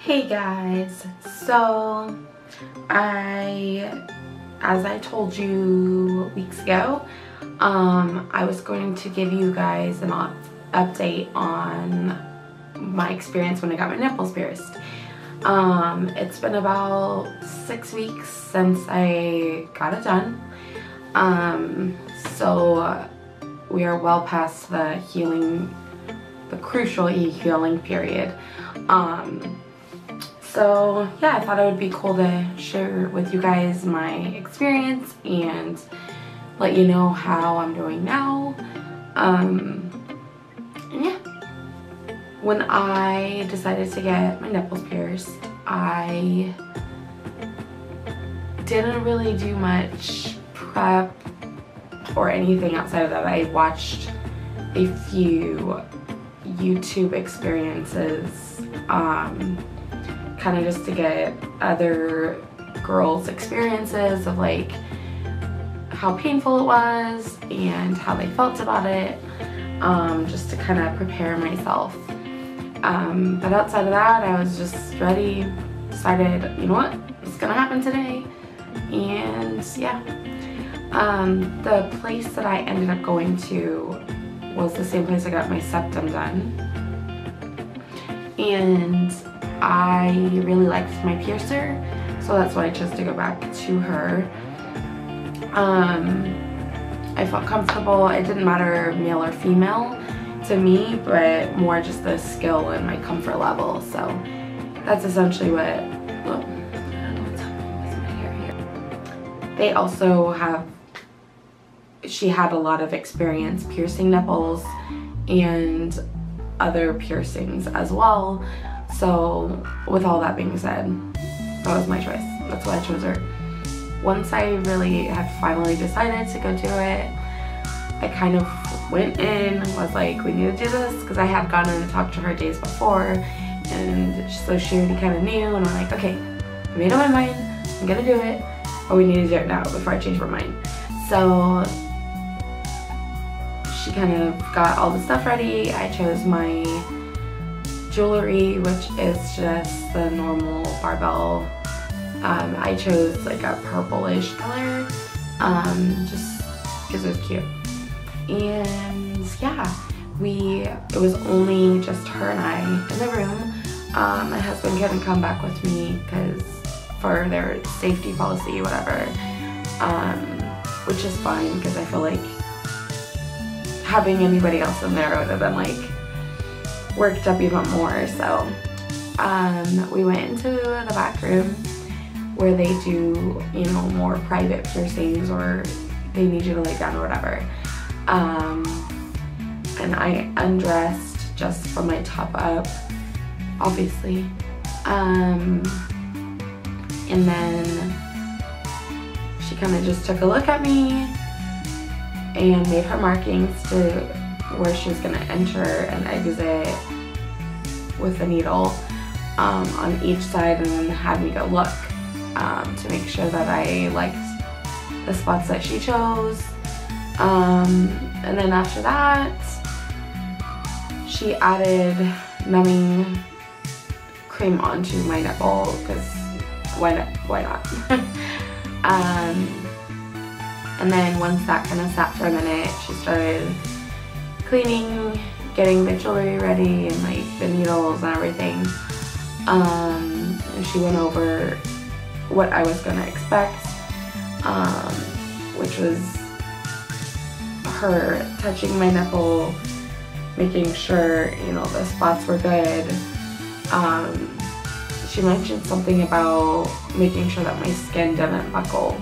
Hey guys, so as I told you weeks ago, I was going to give you guys an update on my experience when I got my nipples pierced. It's been about 6 weeks since I got it done. So we are well past the crucial healing period. So yeah, I thought it would be cool to share with you guys my experience and let you know how I'm doing now. And yeah, when I decided to get my nipples pierced, I didn't really do much prep or anything outside of that. I watched a few YouTube experiences, kind of just to get other girls' experiences of like how painful it was and how they felt about it, just to kind of prepare myself. But outside of that, I was just ready, decided, you know what, it's gonna happen today. And yeah, the place that I ended up going to was the same place I got my septum done, and I really liked my piercer, so that's why I chose to go back to her. I felt comfortable. It didn't matter male or female to me, but more just the skill and my comfort level. So that's essentially what, I don't know what's happening with my hair here. They also have, she had a lot of experience piercing nipples and other piercings as well. So with all that being said, that was my choice. That's why I chose her. Once I really had finally decided to go do it, I kind of went in, was like, we need to do this, because I had gone in and talked to her days before, and so she already kind of knew, and I'm like, okay, I made up my mind, I'm gonna do it, but we need to do it now before I change my mind. So she kind of got all the stuff ready. I chose my jewelry, which is just the normal barbell. I chose like a purplish color, just because it was cute. And yeah, it was only just her and I in the room. My husband couldn't come back with me because for their safety policy, whatever, which is fine, because I feel like having anybody else in there would have been like worked up even more. So we went into the back room where they do, you know, more private piercings, or they need you to lay down or whatever. And I undressed just from my top up, obviously. And then she kind of just took a look at me and made her markings to where she was gonna enter and exit with the needle on each side, and then had me go look to make sure that I liked the spots that she chose. And then after that, she added numbing cream onto my nipple, because why not? And then once that kind of sat for a minute, she started cleaning, getting the jewelry ready, and like the needles and everything. And she went over what I was gonna expect, which was her touching my nipple, making sure, you know, the spots were good. She mentioned something about making sure that my skin didn't buckle,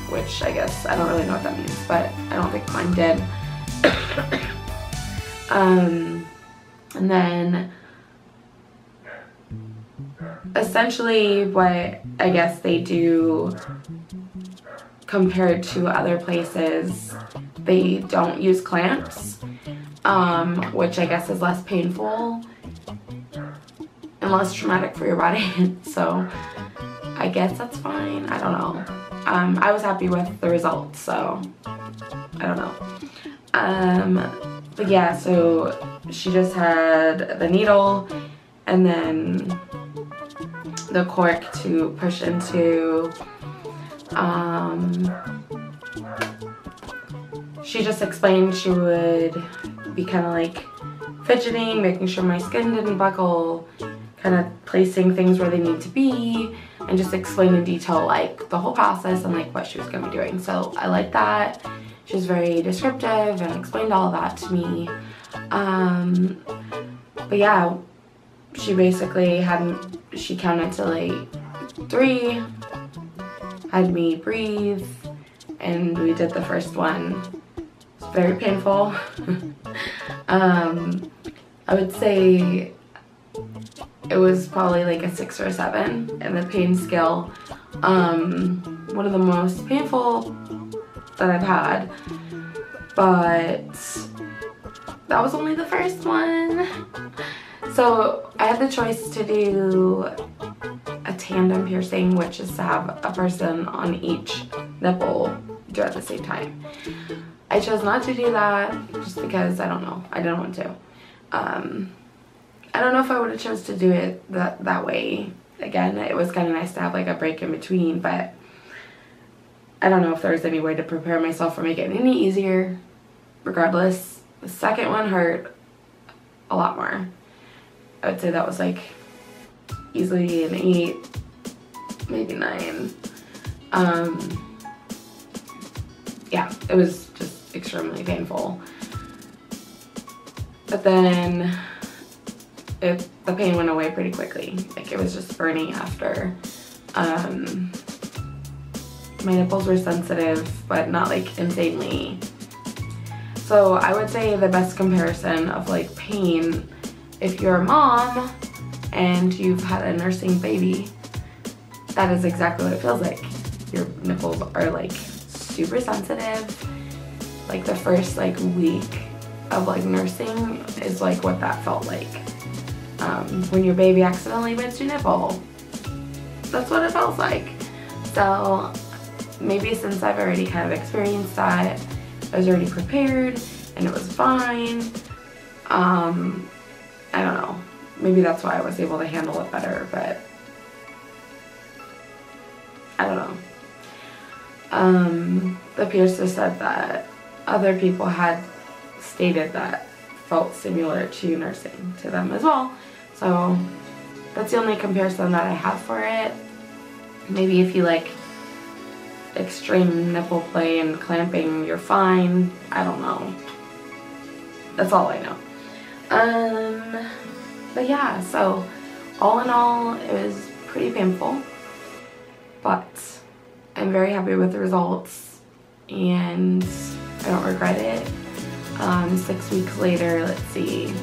which I guess, I don't really know what that means, but I don't think mine did. And then essentially what I guess they do compared to other places, they don't use clamps, which I guess is less painful and less traumatic for your body. So I guess that's fine. I don't know. I was happy with the results, so I don't know. But yeah, so she just had the needle, and then the cork to push into. She just explained she would be kind of like fidgeting, making sure my skin didn't buckle, kind of placing things where they need to be, and just explain in detail like the whole process and like what she was going to be doing. So I like that. She was very descriptive and explained all of that to me. But yeah, she basically she counted to like 3, had me breathe, and we did the first one. It's very painful. I would say it was probably like a 6 or a 7 in the pain scale. One of the most painful that I've had, but that was only the first one. So I had the choice to do a tandem piercing, which is to have a person on each nipple do it at the same time. I chose not to do that just because I don't know, I didn't want to. I don't know if I would have chose to do it that way. Again, it was kind of nice to have like a break in between, but I don't know if there's any way to prepare myself or make it any easier. Regardless, the second one hurt a lot more. I would say that was like easily an 8, maybe 9. Yeah, it was just extremely painful. But then the pain went away pretty quickly. Like, it was just burning after. My nipples were sensitive, but not like insanely. So I would say the best comparison of like pain, if you're a mom and you've had a nursing baby, that is exactly what it feels like. Your nipples are like super sensitive. Like the first like week of like nursing is like what that felt like. When your baby accidentally bites your nipple, that's what it feels like. So maybe since I've already kind of experienced that, I was already prepared and it was fine. I don't know, maybe that's why I was able to handle it better, but I don't know. The piercer said that other people had stated that felt similar to nursing to them as well. So that's the only comparison that I have for it. Maybe if you like extreme nipple play and clamping, you're fine. I don't know. That's all I know. But yeah, so all in all, it was pretty painful, but I'm very happy with the results and I don't regret it. 6 weeks later, let's see,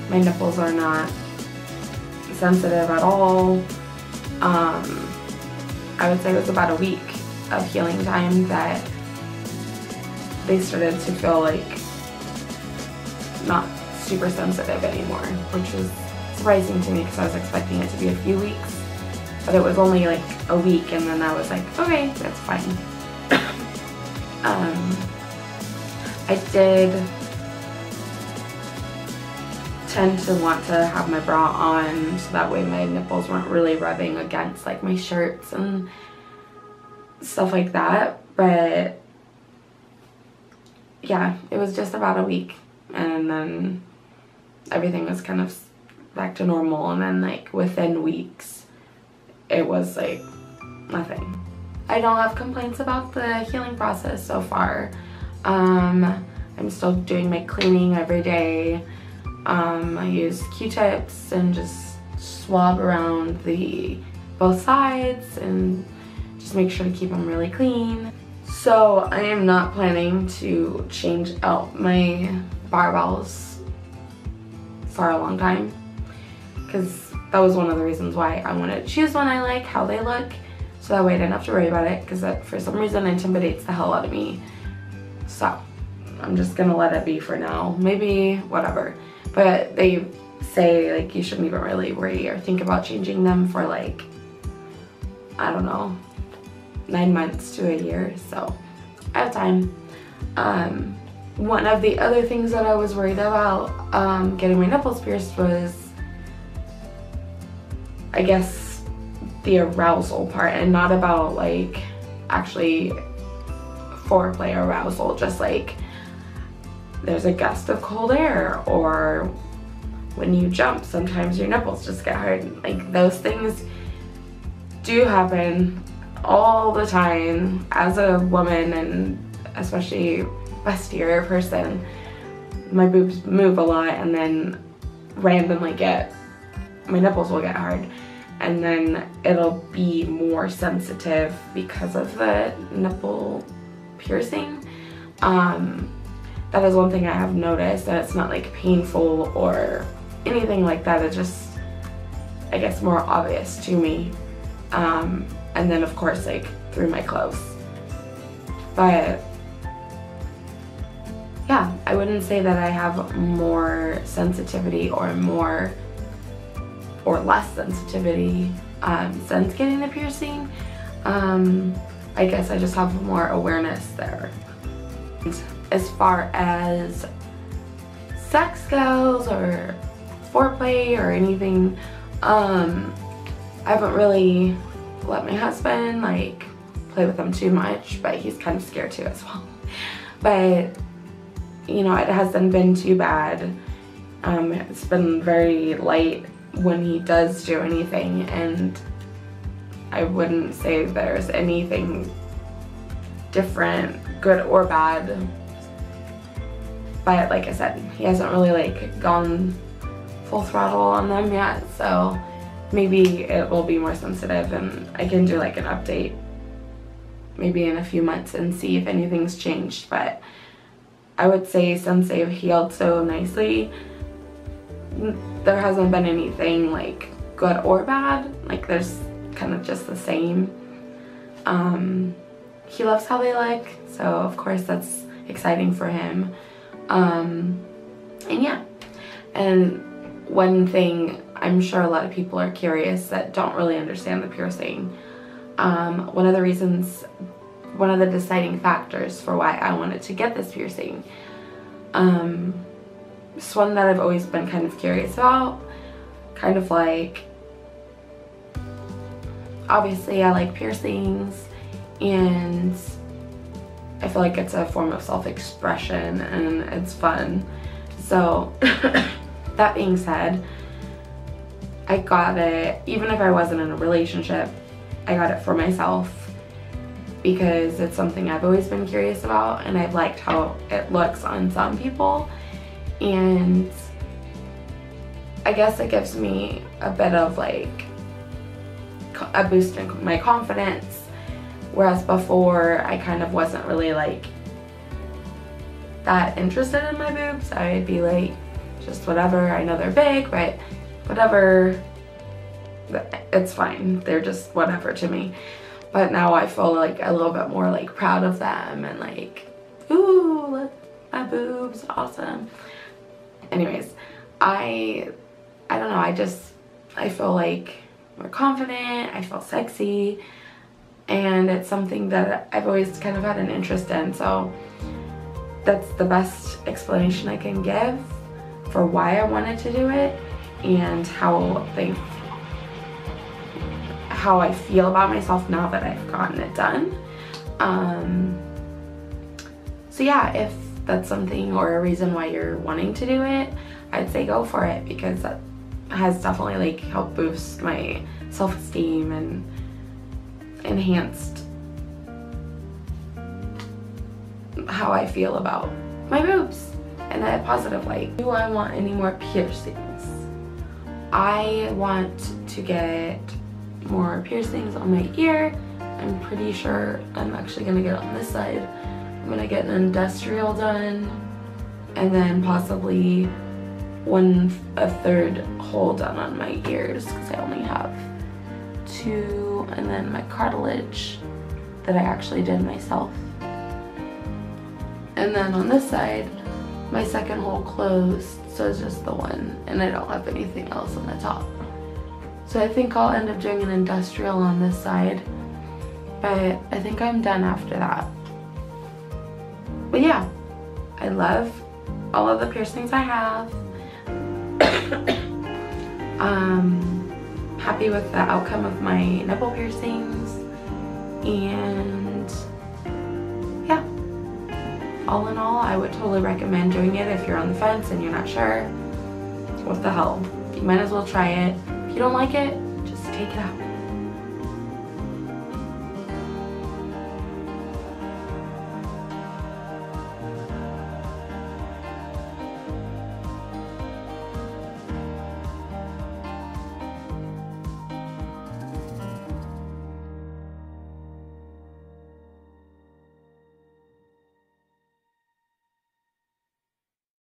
my nipples are not sensitive at all. I would say it was about a week of healing time that they started to feel like not super sensitive anymore, which was surprising to me because I was expecting it to be a few weeks, but it was only like a week, and then I was like, okay, that's fine. I did tend to want to have my bra on so that way my nipples weren't really rubbing against like my shirts and stuff like that, but yeah, it was just about a week and then everything was kind of back to normal, and then like within weeks it was like nothing. I don't have complaints about the healing process so far. I'm still doing my cleaning every day. I use Q-tips and just swab around both sides and just make sure to keep them really clean. So I am not planning to change out my barbells for a long time, because that was one of the reasons why I wanted to choose one I like, how they look, so that way I didn't have to worry about it, because that for some reason intimidates the hell out of me. So I'm just gonna let it be for now. Maybe whatever. But they say like you shouldn't even really worry or think about changing them for like, I don't know, 9 months to a year, so I have time. One of the other things that I was worried about getting my nipples pierced was, I guess, the arousal part and not about like actually foreplay arousal, just like there's a gust of cold air, or when you jump sometimes your nipples just get hard. Like those things do happen all the time as a woman, and especially bustier person. My boobs move a lot and then randomly my nipples will get hard, and then it'll be more sensitive because of the nipple piercing. That is one thing I have noticed, that it's not like painful or anything like that. It's just, I guess, more obvious to me. And then of course like through my clothes. But yeah, I wouldn't say that I have more sensitivity or less sensitivity since getting the piercing. I guess I just have more awareness there. As far as sex goes or foreplay or anything, I haven't really let my husband like play with them too much, but he's kind of scared too as well. But you know, it hasn't been too bad. It's been very light when he does do anything, and I wouldn't say there's anything different, good or bad. But like I said, he hasn't really like gone full throttle on them yet, so maybe it will be more sensitive, and I can do like an update maybe in a few months and see if anything's changed. But I would say since they've healed so nicely, there hasn't been anything like good or bad. Like there's kind of just the same. He loves how they look, so of course that's exciting for him. And yeah, and one thing I'm sure a lot of people are curious that don't really understand the piercing. One of the deciding factors for why I wanted to get this piercing, it's one that I've always been kind of curious about. Kind of like, obviously I like piercings, and I feel like it's a form of self-expression and it's fun. So that being said, I got it, even if I wasn't in a relationship, I got it for myself because it's something I've always been curious about, and I've liked how it looks on some people, and I guess it gives me a bit of like a boost in my confidence, whereas before I kind of wasn't really like that interested in my boobs. I'd be like, just whatever, I know they're big, but whatever, it's fine, they're just whatever to me. But now I feel like a little bit more like proud of them and like, ooh, look, my boobs, awesome. Anyways, I don't know, I feel like more confident, I feel sexy, and it's something that I've always kind of had an interest in, so that's the best explanation I can give for why I wanted to do it and how I feel about myself now that I've gotten it done. So yeah, if that's something or a reason why you're wanting to do it, I'd say go for it, because that has definitely like helped boost my self-esteem and enhanced how I feel about my boobs in a positive light. Do I want any more piercings? I want to get more piercings on my ear. I'm pretty sure I'm actually gonna get on this side. I'm gonna get an industrial done, and then possibly a third hole done on my ears, because I only have 2, and then my cartilage that I actually did myself. And then on this side, my second hole closed, so it's just the one, and I don't have anything else on the top. So I think I'll end up doing an industrial on this side, but I think I'm done after that. But yeah, I love all of the piercings I have. happy with the outcome of my nipple piercings, and yeah, all in all, I would totally recommend doing it if you're on the fence and you're not sure. What the hell? You might as well try it. If you don't like it, just take it out.